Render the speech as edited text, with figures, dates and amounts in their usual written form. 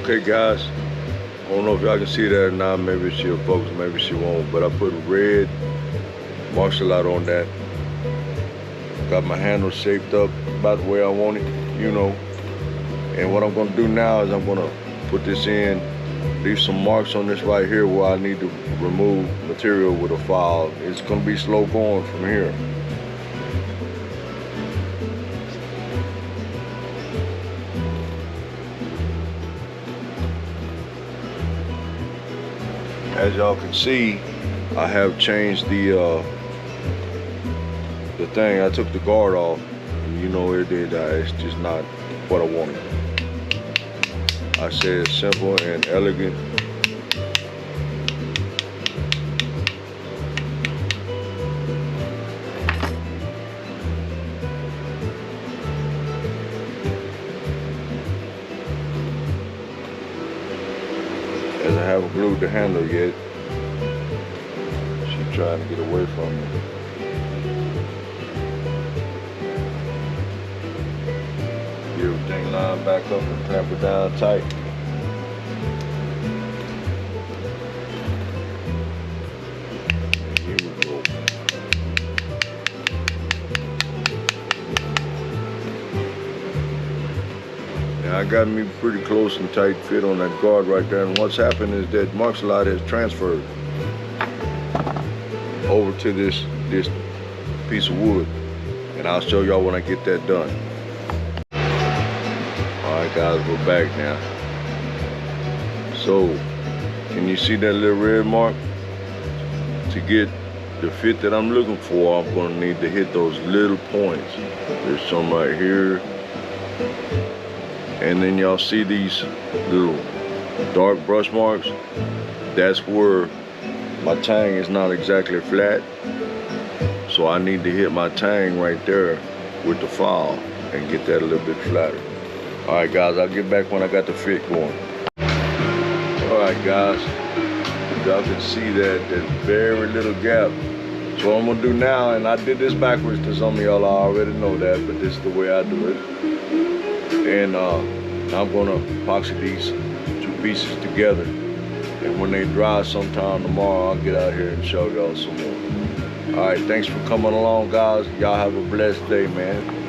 Okay guys, I don't know if y'all can see that or not. Maybe she'll focus, maybe she won't, but I put red martial out on that. Got my handle shaped up about the way I want it, you know. And what I'm gonna do now is I'm gonna put this in, leave some marks on this right here where I need to remove material with a file. It's gonna be slow going from here. As y'all can see, I have changed the thing. I took the guard off. You know, it's just not what I wanted. I said simple and elegant. As I haven't glued the handle yet, she's trying to get away from me. Get everything lined back up and clamp it down tight. Here we go. Now I got me pretty close and tight fit on that guard right there, and what's happened is that martial art has transferred over to this piece of wood, and I'll show y'all when I get that done. Alright guys, we're back now. So, can you see that little red mark? To get the fit that I'm looking for, I'm gonna need to hit those little points. There's some right here. And then y'all see these little dark brush marks? That's where my tang is not exactly flat. So I need to hit my tang right there with the file and get that a little bit flatter. Alright guys, I'll get back when I got the fit going. Alright guys, y'all can see that there's very little gap So what I'm gonna do now, and I did this backwards to some of y'all already know that, but this is the way I do it. And I'm gonna epoxy these two pieces together. And when they dry sometime tomorrow, I'll get out here and show y'all some more. All right, thanks for coming along, guys. Y'all have a blessed day, man.